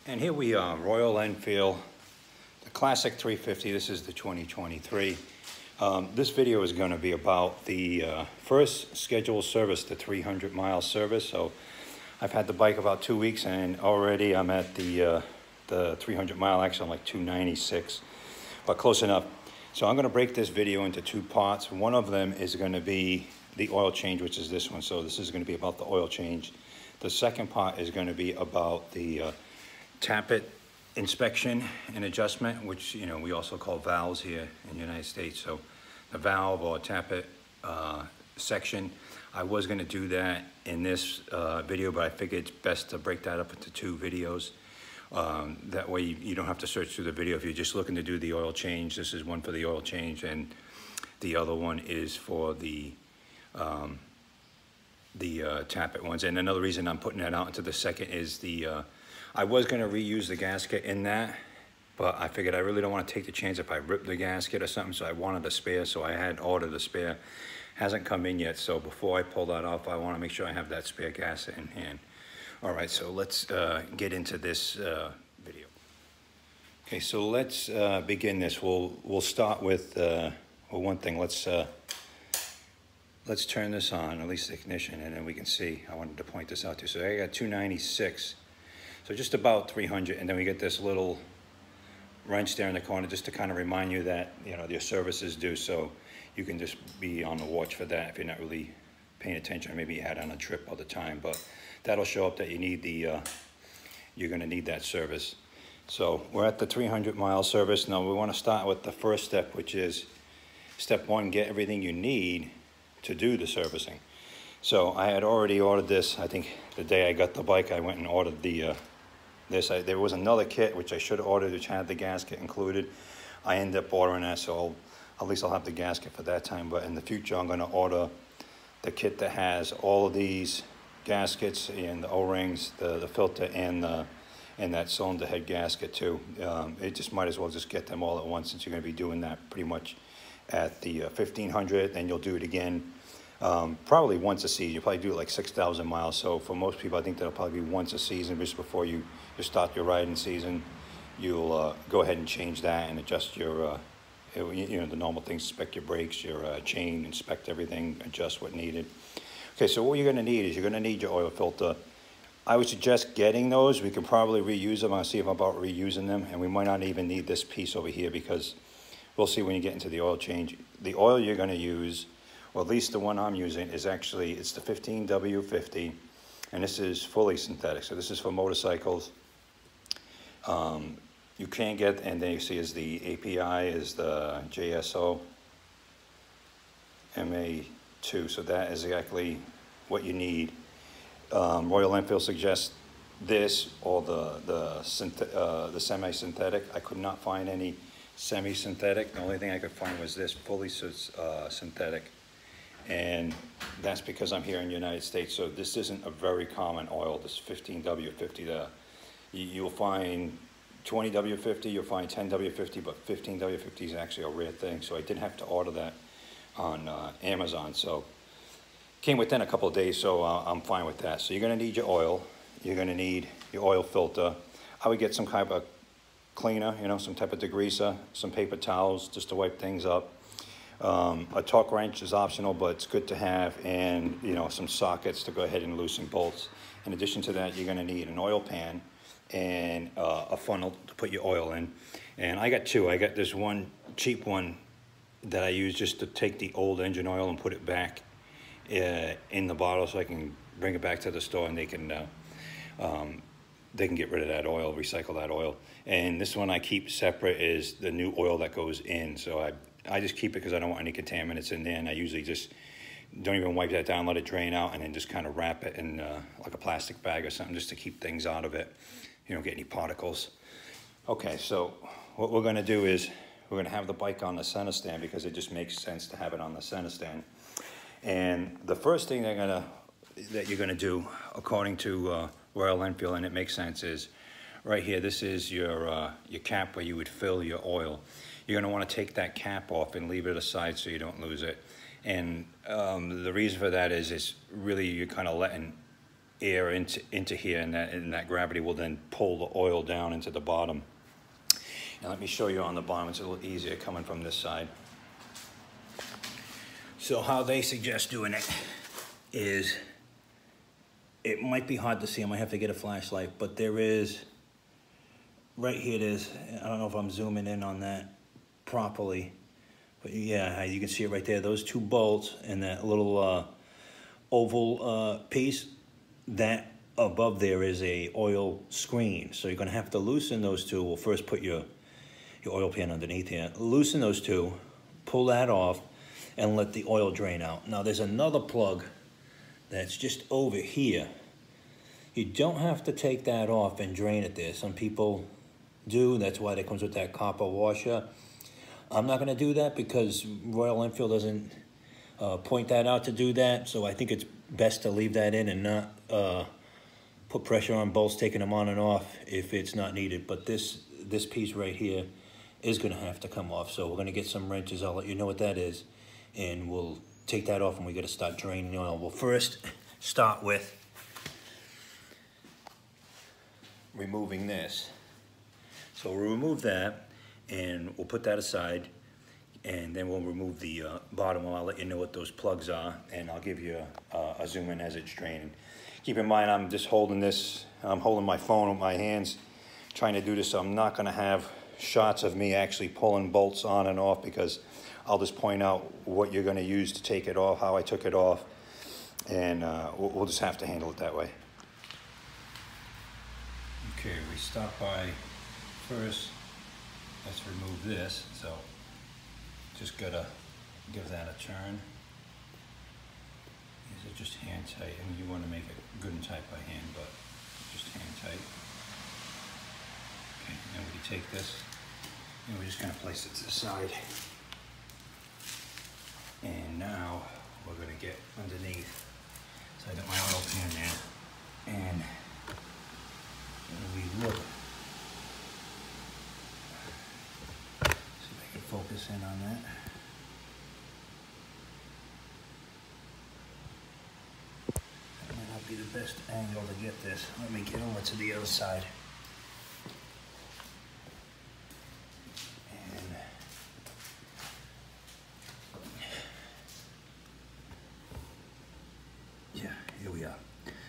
And here we are, Royal Enfield, the Classic 350. This is the 2023. This video is going to be about the first scheduled service, the 300-mile service. So I've had the bike about 2 weeks, and already I'm at the 300-mile. Actually, I'm like 296, but close enough. So I'm going to break this video into two parts. One of them is going to be the oil change, which is this one. So this is going to be about the oil change. The second part is going to be about the tappet inspection and adjustment, which we also call valves here in the United States. So the valve or tappet section, I was going to do that in this video, but I figured it's best to break that up into two videos. That way you don't have to search through the video if you're just looking to do the oil change. This is one for the oil change, and the other one is for the tappet ones. And another reason I'm putting that out into the second is I was going to reuse the gasket in that, but I figured I really don't want to take the chance if I rip the gasket or something, so I wanted a spare, so I had ordered a spare. Hasn't come in yet, so before I pull that off, I want to make sure I have that spare gasket in hand. All right, so let's get into this video. Okay, so let's begin this. We'll start with one thing. Let's turn this on, at least the ignition, and then we can see. I wanted to point this out to you. So I got 296. So just about 300, and then we get this little wrench there in the corner just to kind of remind you that your service is due, so you can just be on the watch for that if you're not really paying attention, or maybe you had on a trip all the time, but that'll show up that you need you're going to need that service. So we're at the 300-mile service. Now we want to start with the first step, which is step one: get everything you need to do the servicing. So I had already ordered this. I think the day I got the bike, I went and ordered there was another kit which I should have ordered, which had the gasket included. I ended up ordering that, so at least I'll have the gasket for that time. But in the future, I'm going to order the kit that has all of these gaskets and the O-rings, the filter, and that cylinder head gasket too. It just might as well just get them all at once, since you're going to be doing that pretty much at the 1500, and you'll do it again probably once a season. You'll probably do it like 6,000 miles. So for most people, I think that'll probably be once a season, just before you start your riding season. You'll go ahead and change that and adjust your, the normal things: inspect your brakes, your chain, inspect everything, adjust what needed. Okay, so what you're going to need is you're going to need your oil filter. I would suggest getting those. We can probably reuse them. I'll see if I'm about reusing them, and we might not even need this piece over here, because we'll see when you get into the oil change. The oil you're going to use, well, at least the one I'm using, is actually, it's the 15W50, and this is fully synthetic. So this is for motorcycles. You can get, and then you see is the API is the JSO MA2. So that is exactly what you need. Royal Enfield suggests this or the semi-synthetic. I could not find any semi-synthetic. The only thing I could find was this fully synthetic. And that's because I'm here in the United States, so this isn't a very common oil, this 15W50. You'll find 20W50, you'll find 10W50, but 15W50 is actually a rare thing, so I didn't have to order that on Amazon. So came within a couple of days, so I'm fine with that. So you're going to need your oil, you're going to need your oil filter. I would get some kind of a cleaner, some type of degreaser, some paper towels just to wipe things up. A torque wrench is optional, but it's good to have, and some sockets to go ahead and loosen bolts. In addition to that, you're going to need an oil pan and a funnel to put your oil in. And I got two. I got this one cheap one that I use just to take the old engine oil and put it back in the bottle, so I can bring it back to the store, and they can get rid of that oil, recycle that oil. And this one I keep separate is the new oil that goes in. So I just keep it because I don't want any contaminants in there, and I usually just don't even wipe that down, let it drain out, and then just kind of wrap it in like a plastic bag or something, just to keep things out of it. You don't get any particles. Okay, so what we're going to do is we're going to have the bike on the center stand, because it just makes sense to have it on the center stand. And the first thing that you're going to do, according to Royal Enfield, and it makes sense, is right here. This is your cap where you would fill your oil. You're going to want to take that cap off and leave it aside so you don't lose it. And the reason for that is it's really, you're kind of letting air into here, and that gravity will then pull the oil down into the bottom. And let me show you on the bottom. It's a little easier coming from this side. So how they suggest doing it is, it might be hard to see. I might have to get a flashlight, but there is, right here it is. I don't know if I'm zooming in on that properly, but yeah, you can see it right there. Those two bolts and that little oval piece, that above there is a oil screen. So you're gonna have to loosen those two. We'll first put your oil pan underneath here. Loosen those two, pull that off, and let the oil drain out. Now there's another plug that's just over here. You don't have to take that off and drain it there. Some people do. That's why that comes with that copper washer. I'm not gonna do that because Royal Enfield doesn't point that out to do that. So I think it's best to leave that in and not put pressure on bolts, taking them on and off if it's not needed. But this piece right here is gonna have to come off. So we're gonna get some wrenches. I'll let you know what that is. And we'll take that off and we gotta start draining the oil. We'll first start with removing this. So we'll remove that and we'll put that aside, and then we'll remove the bottom one. I'll let you know what those plugs are, and I'll give you a zoom in as it's draining. Keep in mind, I'm just holding this, I'm holding my phone with my hands, trying to do this, so I'm not gonna have shots of me actually pulling bolts on and off, because I'll just point out what you're gonna use to take it off, how I took it off, and we'll just have to handle it that way. Okay, we stop by first, let's remove this. So just gotta give that a turn. These are just hand tight. I mean, you wanna make it good and tight by hand, but just hand tight. Okay, and then we take this, and we're just gonna place it to the side. And now we're gonna get underneath. So I got my oil pan there, and when we look, see if I can focus in on that. That might not be the best angle to get this. Let me get over to the other side.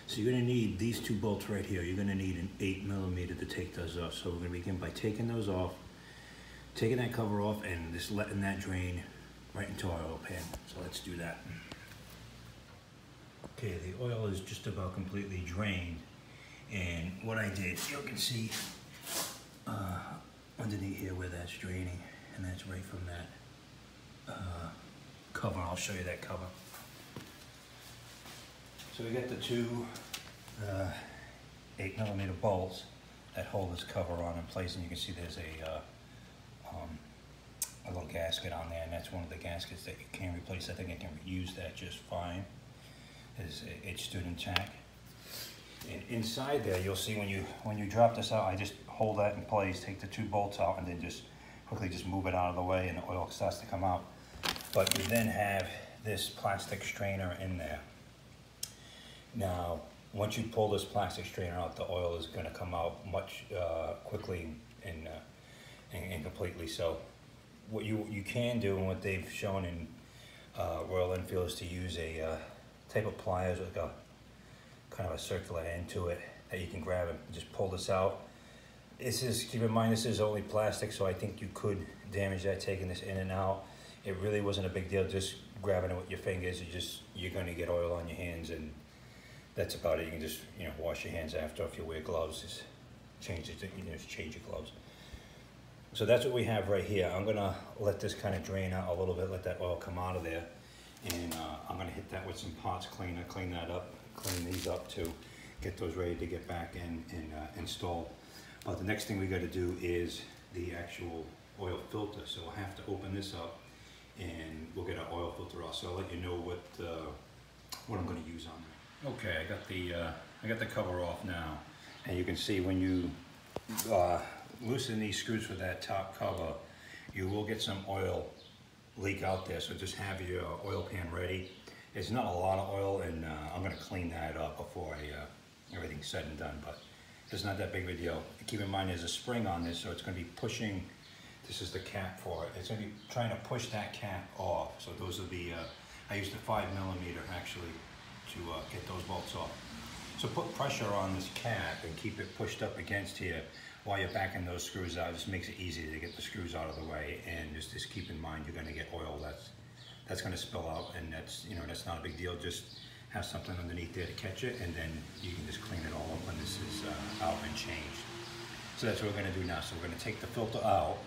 So you're gonna need these two bolts right here. You're gonna need an 8mm to take those off. So we're gonna begin by taking those off, taking that cover off, and just letting that drain right into our oil pan. So let's do that. Okay, the oil is just about completely drained. And what I did, you can see underneath here where that's draining, and that's right from that cover. I'll show you that cover. So we got the two 8mm bolts that hold this cover on in place, and you can see there's a little gasket on there, and that's one of the gaskets that you can replace. I think I can use that just fine. It stood intact. And inside there, you'll see when you drop this out, I just hold that in place, take the two bolts out, and then just quickly just move it out of the way, and the oil starts to come out. But you then have this plastic strainer in there. Now, once you pull this plastic strainer out, the oil is going to come out much quickly and completely. So what you can do, and what they've shown in Royal Enfield, is to use a type of pliers with a kind of a circular end to it that you can grab and just pull this out. This is, keep in mind, this is only plastic, so I think you could damage that taking this in and out. It really wasn't a big deal, just grabbing it with your fingers. You're going to get oil on your hands, and that's about it. You can just, wash your hands after. If you wear gloves, just change it. Just change your gloves. So that's what we have right here. I'm gonna let this kind of drain out a little bit, let that oil come out of there, and I'm gonna hit that with some parts cleaner, clean that up, clean these up to get those ready to get back in and install. But the next thing we got to do is the actual oil filter. So we'll have to open this up, and we'll get our oil filter off. So I'll let you know what I'm going to use on there. Okay, I got the cover off now, and you can see when you loosen these screws with that top cover, you will get some oil leak out there. So just have your oil pan ready. It's not a lot of oil, and I'm going to clean that up before I everything's said and done, but it's not that big of a deal. Keep in mind there's a spring on this, so it's going to be pushing. This is the cap for it. It's going to be trying to push that cap off. So those are the, I used a 5mm actually to get those bolts off. So put pressure on this cap and keep it pushed up against here while you're backing those screws out. Just makes it easier to get the screws out of the way, and just keep in mind you're going to get oil that's going to spill out, and that's, you know, that's not a big deal. Just have something underneath there to catch it, and then you can just clean it all up when this is out and changed. So that's what we're going to do now. So we're going to take the filter out.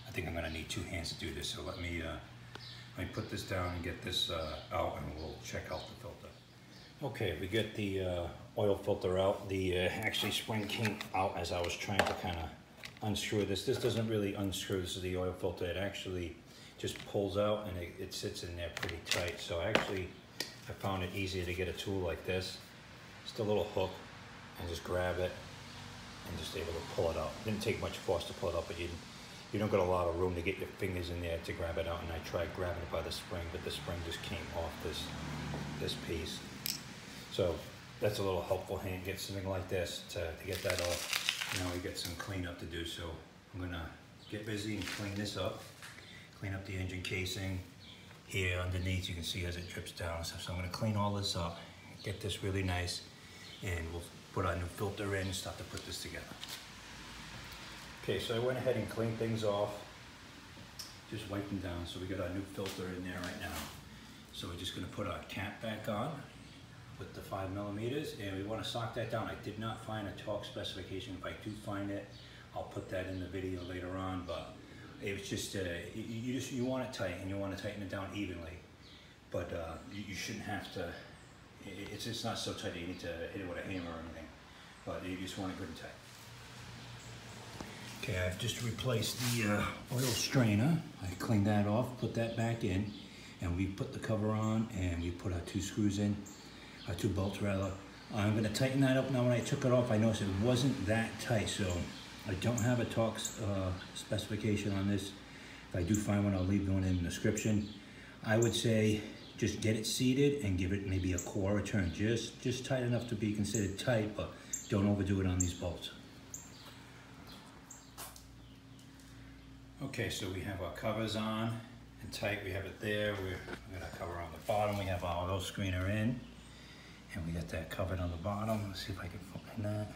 I think I'm going to need 2 hands to do this, so let me put this down and get this out, and we'll check out the filter. Okay, we get the oil filter out. The actually spring came out as I was trying to kind of unscrew this. This doesn't really unscrew. This is the oil filter. It actually just pulls out, and it sits in there pretty tight. So actually, I found it easier to get a tool like this. Just a little hook, and just grab it, and just able to pull it out. Didn't take much force to pull it out, but you don't got a lot of room to get your fingers in there to grab it out. And I tried grabbing it by the spring, but the spring just came off this piece. So that's a little helpful hand. Get something like this to get that off. Now we got some cleanup to do, so I'm gonna get busy and clean this up. Clean up the engine casing. Here underneath you can see as it drips down and stuff. So I'm gonna clean all this up, get this really nice, and we'll put our new filter in and start to put this together. Okay, so I went ahead and cleaned things off. Just wiped them down. So we got our new filter in there right now. So we're just gonna put our cap back on with the 5mm, and we want to sock that down. I did not find a torque specification. If I do find it, I'll put that in the video later on, but it's just, you want it tight, and you want to tighten it down evenly, but you shouldn't have to, it's not so tight that you need to hit it with a hammer or anything, but you just want it good and tight. Okay, I've just replaced the oil strainer. I cleaned that off, put that back in, and we put the cover on, and we put our 2 screws in. 2 bolts rather. I'm going to tighten that up now. When I took it off, I noticed it wasn't that tight, so I don't have a torque specification on this. If I do find one, I'll leave one in the description. I would say just get it seated and give it maybe a quarter turn, just tight enough to be considered tight, but don't overdo it on these bolts. Okay, so we have our covers on and tight. We have it there. We got our cover on the bottom. We have our oil screener in. And we got that covered on the bottom. Let's see if I can find that.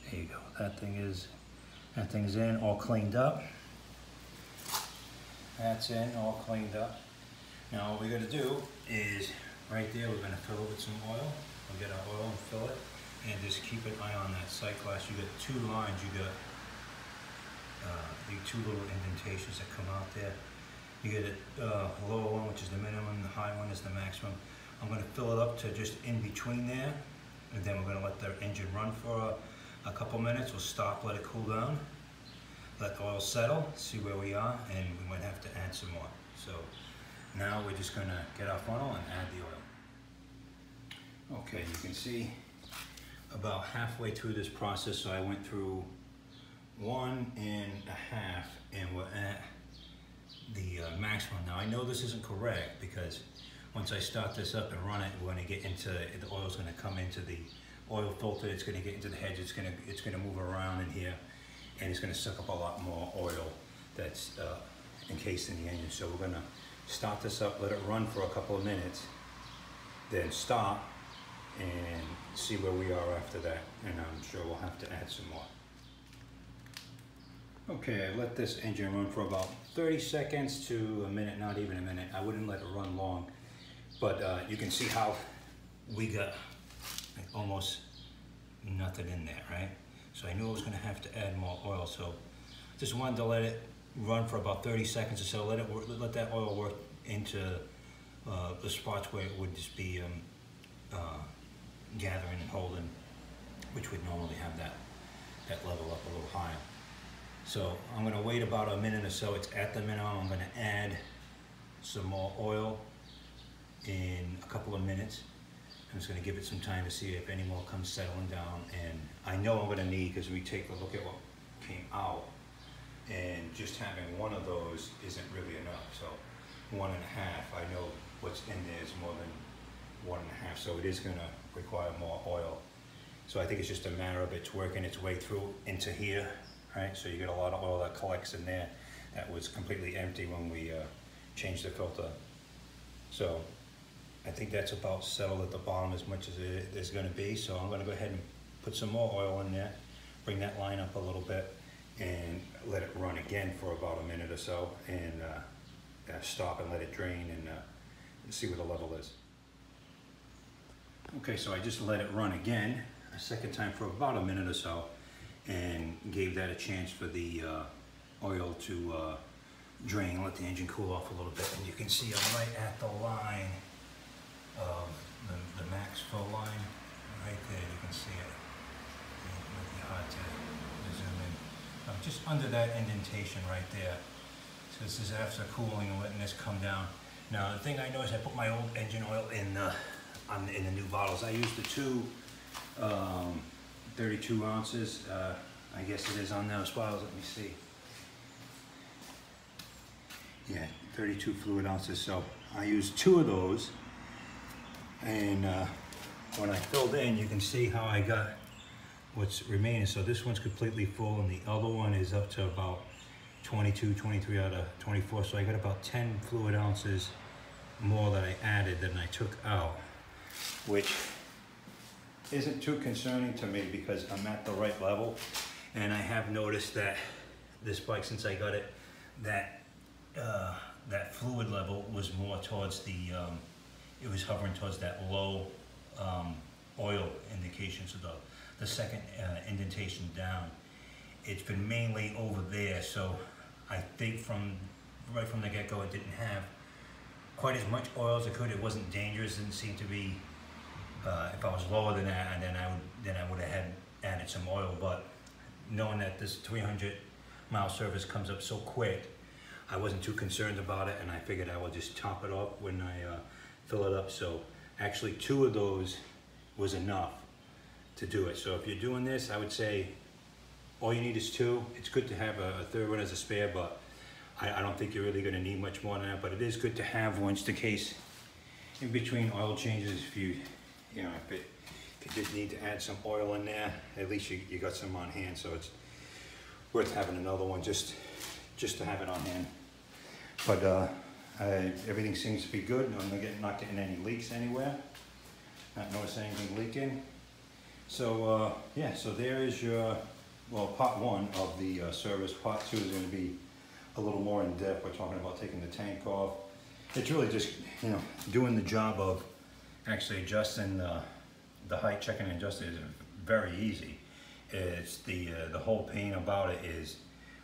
There you go. That thing is in, all cleaned up. That's in, all cleaned up. Now what we're gonna do is, right there, we're gonna fill it with some oil. We'll get our oil and fill it, and just keep an eye on that sight glass. You got 2 lines. You got the 2 little indentations that come out there. You get a lower one, which is the minimum. The high one is the maximum. I'm going to fill it up to just in between there, and then we're going to let the engine run for a couple minutes. We'll stop, let it cool down, let the oil settle, see where we are, and we might have to add some more. So now we're just going to get our funnel and add the oil. Okay, you can see about halfway through this process, so I went through 1.5, and we're at the maximum. Now I know this isn't correct, because once I start this up and run it, we're going to get into, the oil's going to come into the oil filter, it's going to get into the heads, it's going to move around in here, and it's going to suck up a lot more oil that's encased in the engine. So we're going to start this up, let it run for a couple of minutes, then stop and see where we are after that, and I'm sure we'll have to add some more. Okay, I let this engine run for about 30 seconds to a minute, not even a minute. I wouldn't let it run long. But you can see how we got like almost nothing in there, right? So I knew I was going to have to add more oil. So just wanted to let it run for about 30 seconds or so. Let that oil work into the spots where it would just be gathering and holding, which would normally have that level up a little higher. So I'm going to wait about a minute or so. It's at the minimum. I'm going to add some more oil in a couple of minutes. I'm just going to give it some time to see if any more comes settling down. And I know I'm going to need, because we take a look at what came out, and just having one of those isn't really enough. So 1.5, I know what's in there is more than 1.5, so it is gonna require more oil. So I think it's just a matter of it's working its way through into here, right? So you get a lot of oil that collects in there that was completely empty when we changed the filter. So I think that's about settled at the bottom as much as it is gonna be. So I'm gonna go ahead and put some more oil in there, bring that line up a little bit, and let it run again for about a minute or so, and stop and let it drain and see what the level is. Okay, so I just let it run again, a second time for about a minute or so, and gave that a chance for the oil to drain, let the engine cool off a little bit. And you can see I'm right at the line, the max flow line, right there, you can see it. It might be hard to zoom in. Just under that indentation right there. So this is after cooling and letting this come down. Now the thing I know is I put my old engine oil in the new bottles. I used the two 32 ounces. I guess it is on those bottles. Let me see. Yeah, 32 fluid ounces. So I used 2 of those, and when I filled in, you can see how I got what's remaining. So this one's completely full, and the other one is up to about 22, 23 out of 24. So I got about 10 fluid ounces more that I added than I took out, which isn't too concerning to me because I'm at the right level. And I have noticed that this bike, since I got it, that fluid level was more towards the, it was hovering towards that low oil indication. So the second indentation down, it's been mainly over there. So I think right from the get-go, it didn't have quite as much oil as it could. It wasn't dangerous. It didn't seem to be. If I was lower than that, and then I would have added some oil. But knowing that this 300-mile service comes up so quick, I wasn't too concerned about it, and I figured I would just top it up when I fill it up. So actually 2 of those was enough to do it. So if you're doing this, I would say all you need is 2. It's good to have a third one as a spare, but I don't think you're really going to need much more than that. But it is good to have one just in case in between oil changes. If you just need to add some oil in there, at least you got some on hand. So it's worth having another one just to have it on hand. But everything seems to be good. I'm not getting any leaks anywhere. Not noticing anything leaking. So yeah, so there is your, well, part 1 of the service. Part 2 is going to be a little more in depth. We're talking about taking the tank off. It's really just, doing the job of actually adjusting the height, checking and adjusting is very easy. It's the whole pain about it is,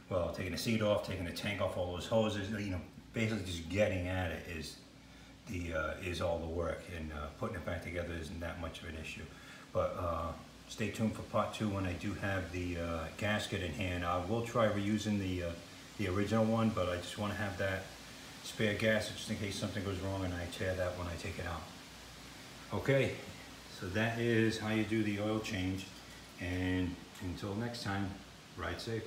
well, taking the seat off, taking the tank off, all those hoses, basically just getting at it is all the work, and putting it back together isn't that much of an issue. But stay tuned for part 2 when I do have the gasket in hand. I will try reusing the original one, but I just want to have that spare gasket just in case something goes wrong and I tear that when I take it out. Okay, so that is how you do the oil change, and until next time, ride safe.